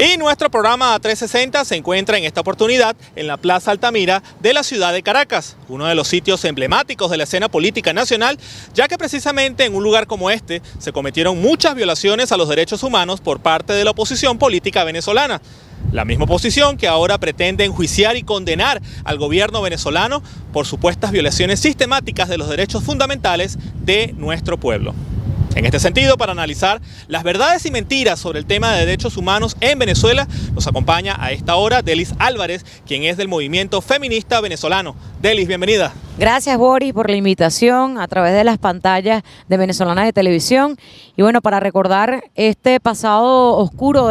Y nuestro programa 360 se encuentra en esta oportunidad en la Plaza Altamira de la ciudad de Caracas, uno de los sitios emblemáticos de la escena política nacional, ya que precisamente en un lugar como este se cometieron muchas violaciones a los derechos humanos por parte de la oposición política venezolana. La misma oposición que ahora pretende enjuiciar y condenar al gobierno venezolano por supuestas violaciones sistemáticas de los derechos fundamentales de nuestro pueblo. En este sentido, para analizar las verdades y mentiras sobre el tema de derechos humanos en Venezuela, nos acompaña a esta hora Delis Álvarez, quien es del movimiento feminista venezolano. Delis, bienvenida. Gracias, Boris, por la invitación a través de las pantallas de Venezolana de Televisión. Y bueno, para recordar este pasado oscuro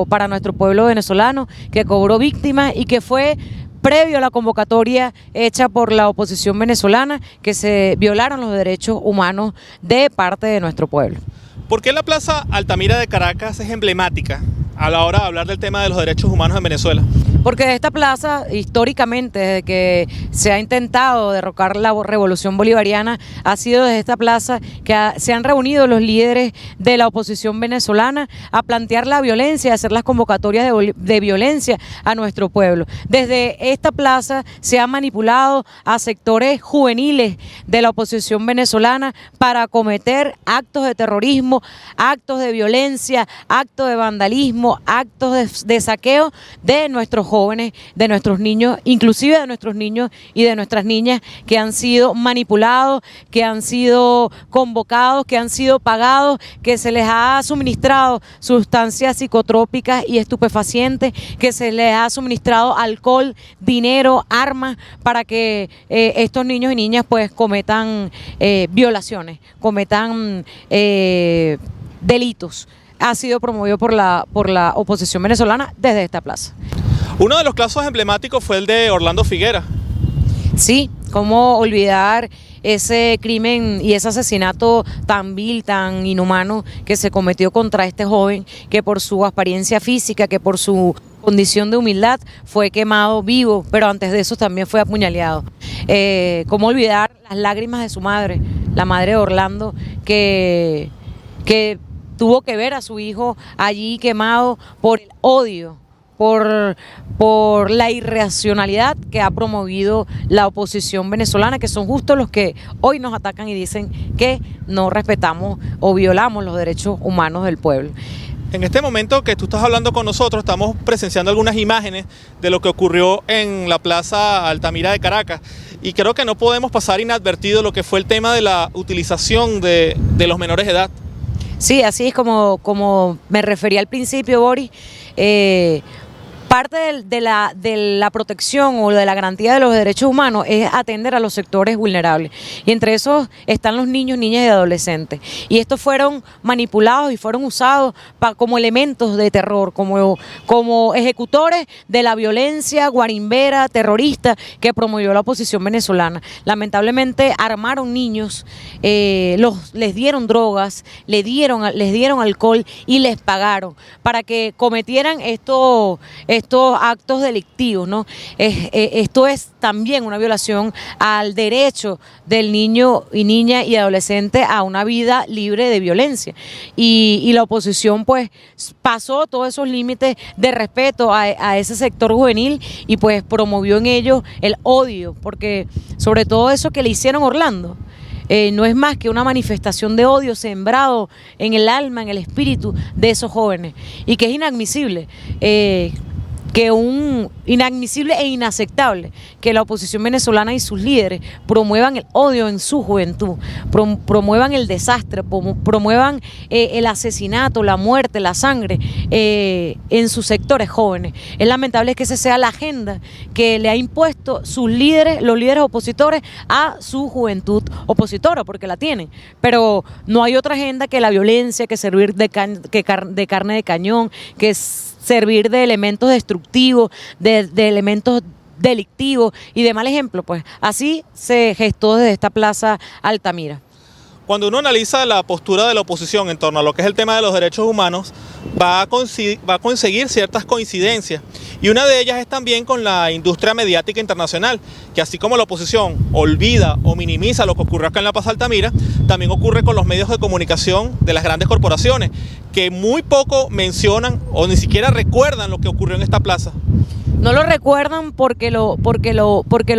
para nuestro pueblo venezolano, que cobró víctimas y que fue previo a la convocatoria hecha por la oposición venezolana, que se violaron los derechos humanos de parte de nuestro pueblo. ¿Por qué la Plaza Altamira de Caracas es emblemática a la hora de hablar del tema de los derechos humanos en Venezuela? Porque esta plaza, históricamente, desde que se ha intentado derrocar la revolución bolivariana, ha sido desde esta plaza que se han reunido los líderes de la oposición venezolana a plantear la violencia, a hacer las convocatorias de violencia a nuestro pueblo. Desde esta plaza se ha manipulado a sectores juveniles de la oposición venezolana para cometer actos de terrorismo, actos de violencia, actos de vandalismo, actos de saqueo de nuestros jóvenes, de nuestros niños, inclusive de nuestros niños y de nuestras niñas que han sido manipulados, que han sido convocados, que han sido pagados, que se les ha suministrado sustancias psicotrópicas y estupefacientes, que se les ha suministrado alcohol, dinero, armas, para que estos niños y niñas pues cometan violaciones, cometan delitos. Ha sido promovido por la oposición venezolana desde esta plaza. Uno de los casos emblemáticos fue el de Orlando Figuera. Sí, cómo olvidar ese crimen y ese asesinato tan vil, tan inhumano que se cometió contra este joven, que por su apariencia física, que por su condición de humildad fue quemado vivo, pero antes de eso también fue apuñaleado. Cómo olvidar las lágrimas de su madre, la madre de Orlando, que tuvo que ver a su hijo allí quemado por el odio, por la irracionalidad que ha promovido la oposición venezolana, que son justo los que hoy nos atacan y dicen que no respetamos o violamos los derechos humanos del pueblo. En este momento que tú estás hablando con nosotros, estamos presenciando algunas imágenes de lo que ocurrió en la Plaza Altamira de Caracas, y creo que no podemos pasar inadvertido lo que fue el tema de la utilización de los menores de edad. Sí, así es como me refería al principio, Boris. Parte de la protección o de la garantía de los derechos humanos es atender a los sectores vulnerables, y entre esos están los niños, niñas y adolescentes, y estos fueron manipulados y fueron usados como elementos de terror, como ejecutores de la violencia guarimbera, terrorista que promovió la oposición venezolana. Lamentablemente armaron niños, les dieron drogas, les dieron alcohol y les pagaron para que cometieran estos actos delictivos, ¿no? Esto es también una violación al derecho del niño y niña y adolescente a una vida libre de violencia. Y la oposición pues pasó todos esos límites de respeto a ese sector juvenil y pues promovió en ellos el odio, porque sobre todo eso que le hicieron a Orlando, no es más que una manifestación de odio sembrado en el alma, en el espíritu de esos jóvenes, y que es inadmisible. Inadmisible e inaceptable que la oposición venezolana y sus líderes promuevan el odio en su juventud, promuevan el desastre, promuevan el asesinato, la muerte, la sangre en sus sectores jóvenes. Es lamentable que esa sea la agenda que le ha impuesto sus líderes, los líderes opositores, a su juventud opositora, porque la tienen, pero no hay otra agenda que la violencia, que servir de carne de cañón, que servir de elementos destructivos, de elementos delictivos y de mal ejemplo. Pues así se gestó desde esta Plaza Altamira. Cuando uno analiza la postura de la oposición en torno a lo que es el tema de los derechos humanos, va a conseguir ciertas coincidencias. Y una de ellas es también con la industria mediática internacional, que así como la oposición olvida o minimiza lo que ocurrió acá en La Paz Altamira, también ocurre con los medios de comunicación de las grandes corporaciones, que muy poco mencionan o ni siquiera recuerdan lo que ocurrió en esta plaza. No lo recuerdan porque lo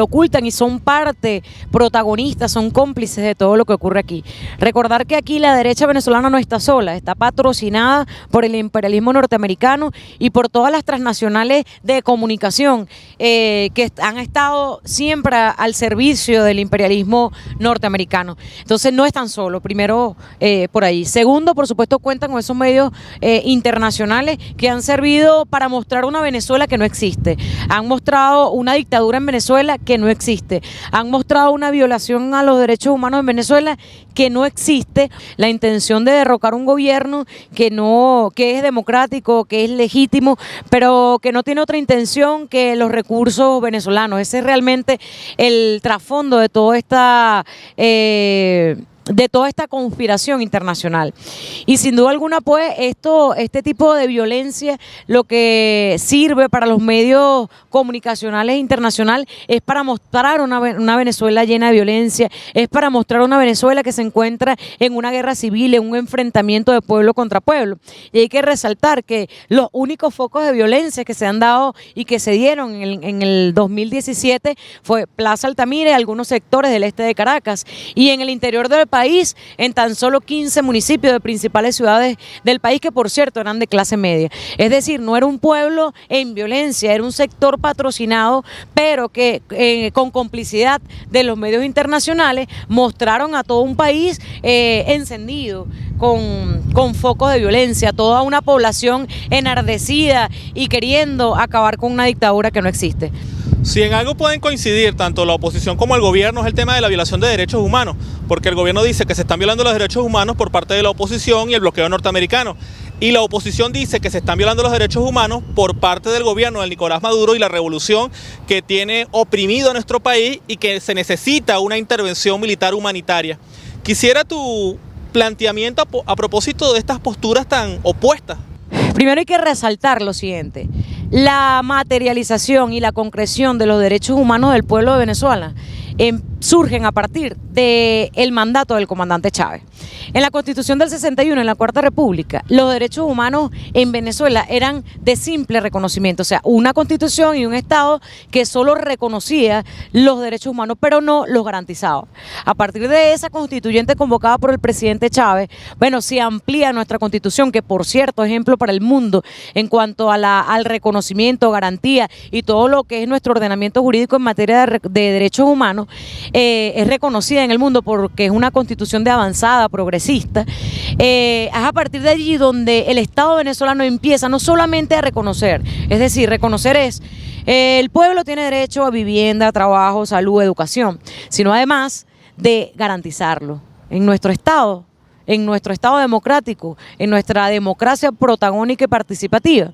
ocultan y son parte, protagonistas, son cómplices de todo lo que ocurre aquí. Recordar que aquí la derecha venezolana no está sola, está patrocinada por el imperialismo norteamericano y por todas las transnacionales de comunicación que han estado siempre al servicio del imperialismo norteamericano. Entonces no están solos, primero por ahí. Segundo, por supuesto, cuentan con esos medios internacionales que han servido para mostrar una Venezuela que no existe. Han mostrado una dictadura en Venezuela que no existe. Han mostrado una violación a los derechos humanos en Venezuela que no existe. La intención de derrocar un gobierno que es democrático, que es legítimo, pero que no tiene otra intención que los recursos venezolanos. Ese es realmente el trasfondo de toda esta conspiración internacional. Y sin duda alguna, pues, este tipo de violencia lo que sirve para los medios comunicacionales internacionales es para mostrar una Venezuela llena de violencia, es para mostrar una Venezuela que se encuentra en una guerra civil, en un enfrentamiento de pueblo contra pueblo. Y hay que resaltar que los únicos focos de violencia que se han dado y que se dieron en el 2017 fue Plaza Altamira y algunos sectores del este de Caracas. Y en el interior del país, en tan solo 15 municipios de principales ciudades del país, que por cierto eran de clase media. Es decir, no era un pueblo en violencia, era un sector patrocinado, pero que con complicidad de los medios internacionales mostraron a todo un país encendido, con focos de violencia, toda una población enardecida y queriendo acabar con una dictadura que no existe. Si en algo pueden coincidir tanto la oposición como el gobierno es el tema de la violación de derechos humanos, porque el gobierno dice que se están violando los derechos humanos por parte de la oposición y el bloqueo norteamericano, y la oposición dice que se están violando los derechos humanos por parte del gobierno de Nicolás Maduro y la revolución que tiene oprimido a nuestro país y que se necesita una intervención militar humanitaria. Quisiera tu planteamiento a propósito de estas posturas tan opuestas. Primero hay que resaltar lo siguiente: la materialización y la concreción de los derechos humanos del pueblo de Venezuela surgen a partir del mandato del comandante Chávez. En la Constitución del 61, en la Cuarta República, los derechos humanos en Venezuela eran de simple reconocimiento, o sea, una Constitución y un Estado que solo reconocía los derechos humanos, pero no los garantizaba. A partir de esa constituyente convocada por el presidente Chávez, bueno, se amplía nuestra Constitución, que por cierto, ejemplo para el mundo en cuanto a al reconocimiento, garantía y todo lo que es nuestro ordenamiento jurídico en materia de derechos humanos, es reconocida en el mundo porque es una Constitución de avanzada, progresista. Es a partir de allí donde el Estado venezolano empieza no solamente a reconocer, es decir, reconocer es el pueblo tiene derecho a vivienda, trabajo, salud, educación, sino además de garantizarlo en nuestro Estado democrático, en nuestra democracia protagónica y participativa.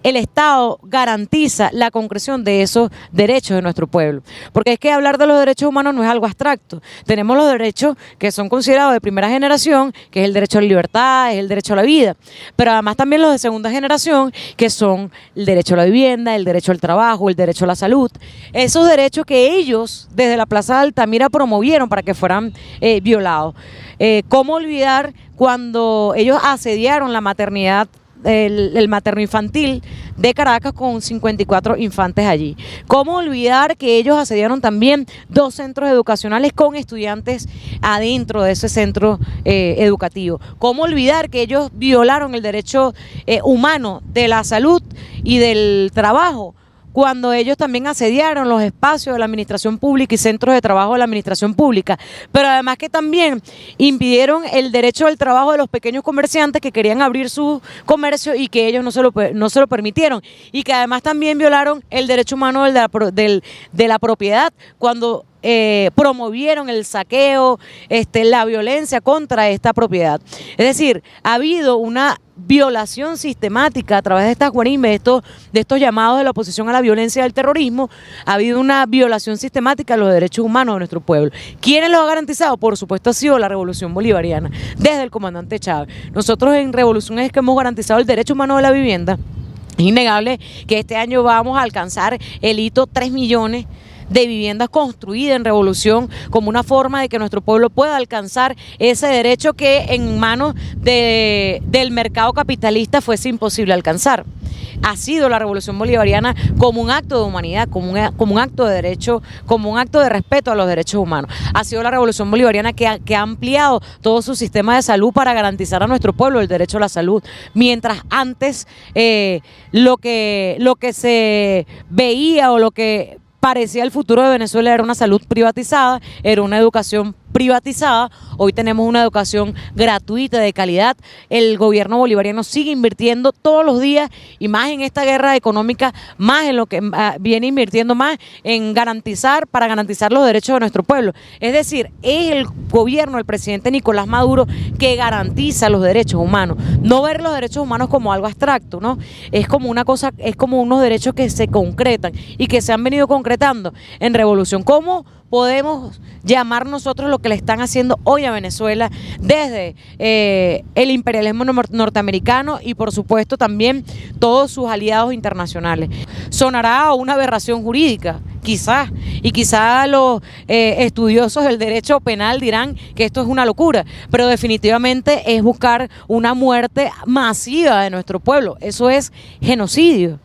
El Estado garantiza la concreción de esos derechos de nuestro pueblo. Porque es que hablar de los derechos humanos no es algo abstracto. Tenemos los derechos que son considerados de primera generación, que es el derecho a la libertad, es el derecho a la vida. Pero además también los de segunda generación, que son el derecho a la vivienda, el derecho al trabajo, el derecho a la salud. Esos derechos que ellos, desde la Plaza de Altamira, promovieron para que fueran violados. ¿Cómo olvidar cuando ellos asediaron la maternidad, el materno-infantil de Caracas con 54 infantes allí? ¿Cómo olvidar que ellos asediaron también 2 centros educacionales con estudiantes adentro de ese centro educativo? ¿Cómo olvidar que ellos violaron el derecho humano de la salud y del trabajo, cuando ellos también asediaron los espacios de la administración pública y centros de trabajo de la administración pública, pero además que también impidieron el derecho al trabajo de los pequeños comerciantes que querían abrir su comercio y que ellos no se lo permitieron, y que además también violaron el derecho humano de la propiedad, cuando promovieron el saqueo, la violencia contra esta propiedad. Es decir, ha habido una violación sistemática a través de estas guarimbas, de estos llamados de la oposición a la violencia y al terrorismo. Ha habido una violación sistemática de los derechos humanos de nuestro pueblo. ¿Quiénes los ha garantizado? Por supuesto ha sido la Revolución Bolivariana, desde el comandante Chávez. Nosotros en Revolución es que hemos garantizado el derecho humano de la vivienda. Es innegable que este año vamos a alcanzar el hito 3 millones de viviendas construidas en Revolución, como una forma de que nuestro pueblo pueda alcanzar ese derecho que en manos del mercado capitalista fuese imposible alcanzar. Ha sido la Revolución Bolivariana como un acto de humanidad, como un acto de derecho, como un acto de respeto a los derechos humanos. Ha sido la Revolución Bolivariana que ha ampliado todo su sistema de salud para garantizar a nuestro pueblo el derecho a la salud, mientras antes lo que se veía o lo que parecía el futuro de Venezuela era una salud privatizada, era una educación privatizada. Hoy tenemos una educación gratuita, de calidad. El gobierno bolivariano sigue invirtiendo todos los días, y más en esta guerra económica, más en lo que viene invirtiendo más en para garantizar los derechos de nuestro pueblo. Es decir, es el gobierno del presidente Nicolás Maduro que garantiza los derechos humanos. No ver los derechos humanos como algo abstracto, ¿no? Es como una cosa, es como unos derechos que se concretan y que se han venido concretando en Revolución. ¿Cómo podemos llamar nosotros lo que le están haciendo hoy a Venezuela desde el imperialismo norteamericano y por supuesto también todos sus aliados internacionales? Sonará a una aberración jurídica, quizás, y quizás los estudiosos del derecho penal dirán que esto es una locura, pero definitivamente es buscar una muerte masiva de nuestro pueblo. Eso es genocidio,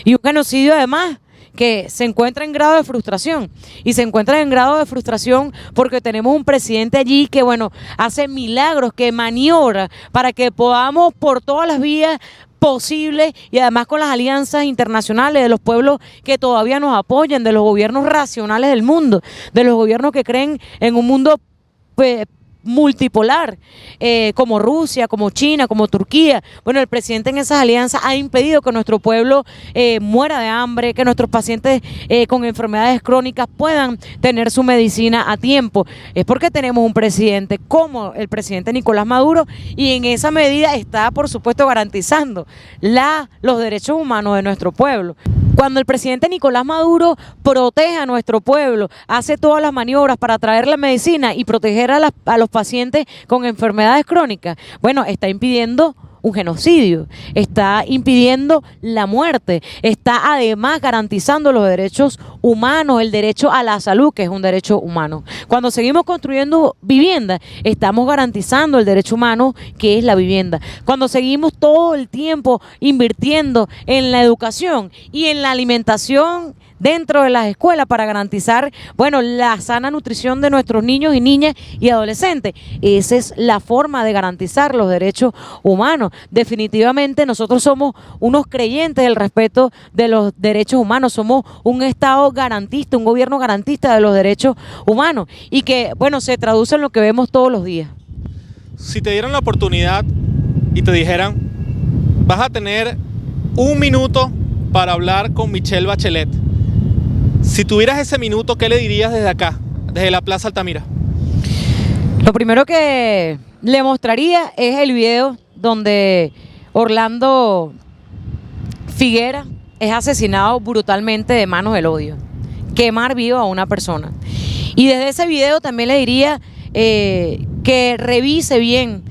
y un genocidio además que se encuentra en grado de frustración, y se encuentra en grado de frustración porque tenemos un presidente allí que, bueno, hace milagros, que maniobra para que podamos por todas las vías posibles, y además con las alianzas internacionales de los pueblos que todavía nos apoyan, de los gobiernos racionales del mundo, de los gobiernos que creen en un mundo multipolar, como Rusia, como China, como Turquía. Bueno, el presidente en esas alianzas ha impedido que nuestro pueblo muera de hambre, que nuestros pacientes con enfermedades crónicas puedan tener su medicina a tiempo. Es porque tenemos un presidente como el presidente Nicolás Maduro, y en esa medida está, por supuesto, garantizando los derechos humanos de nuestro pueblo. Cuando el presidente Nicolás Maduro protege a nuestro pueblo, hace todas las maniobras para traer la medicina y proteger a los pacientes con enfermedades crónicas, bueno, está impidiendo un genocidio, está impidiendo la muerte, está además garantizando los derechos humanos, el derecho a la salud, que es un derecho humano. Cuando seguimos construyendo viviendas, estamos garantizando el derecho humano, que es la vivienda. Cuando seguimos todo el tiempo invirtiendo en la educación y en la alimentación dentro de las escuelas para garantizar, bueno, la sana nutrición de nuestros niños y niñas y adolescentes. Esa es la forma de garantizar los derechos humanos. Definitivamente nosotros somos unos creyentes del respeto de los derechos humanos, somos un Estado garantista, un gobierno garantista de los derechos humanos, y que, bueno, se traduce en lo que vemos todos los días. Si te dieran la oportunidad y te dijeran, vas a tener 1 minuto para hablar con Michelle Bachelet, si tuvieras ese minuto, ¿qué le dirías desde acá, desde la Plaza Altamira? Lo primero que le mostraría es el video donde Orlando Figuera es asesinado brutalmente de manos del odio. Quemar vivo a una persona. Y desde ese video también le diría que revise bien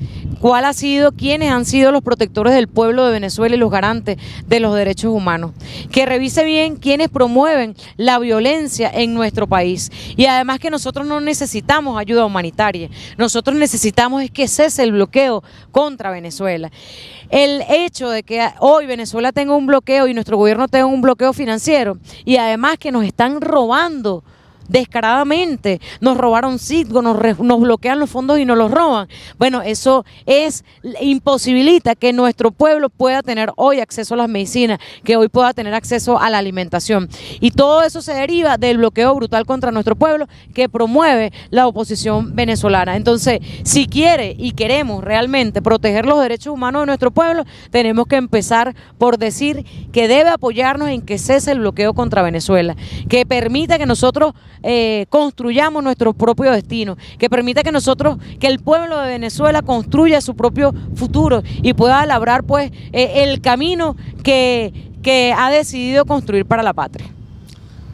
quiénes han sido los protectores del pueblo de Venezuela y los garantes de los derechos humanos. Que revise bien quiénes promueven la violencia en nuestro país. Y además que nosotros no necesitamos ayuda humanitaria. Nosotros necesitamos es que cese el bloqueo contra Venezuela. El hecho de que hoy Venezuela tenga un bloqueo y nuestro gobierno tenga un bloqueo financiero, y además que nos están robando descaradamente, nos robaron Citgo, nos bloquean los fondos y nos los roban. Bueno, eso imposibilita que nuestro pueblo pueda tener hoy acceso a las medicinas, que hoy pueda tener acceso a la alimentación. Y todo eso se deriva del bloqueo brutal contra nuestro pueblo que promueve la oposición venezolana. Entonces, si quiere y queremos realmente proteger los derechos humanos de nuestro pueblo, tenemos que empezar por decir que debe apoyarnos en que cese el bloqueo contra Venezuela, que permita que nosotros construyamos nuestro propio destino, que permita que el pueblo de Venezuela construya su propio futuro y pueda labrar pues el camino que ha decidido construir para la patria.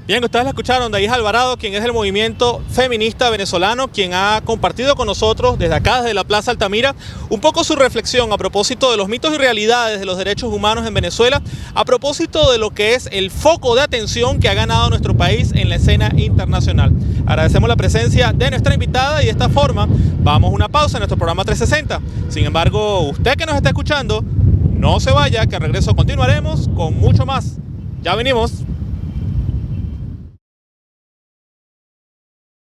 Bien, ustedes la escucharon de Daís Alvarado, quien es del movimiento feminista venezolano, quien ha compartido con nosotros desde acá, desde la Plaza Altamira, un poco su reflexión a propósito de los mitos y realidades de los derechos humanos en Venezuela, a propósito de lo que es el foco de atención que ha ganado nuestro país en la escena internacional. Agradecemos la presencia de nuestra invitada y de esta forma vamos a una pausa en nuestro programa 360. Sin embargo, usted que nos está escuchando, no se vaya, que al regreso continuaremos con mucho más. Ya venimos.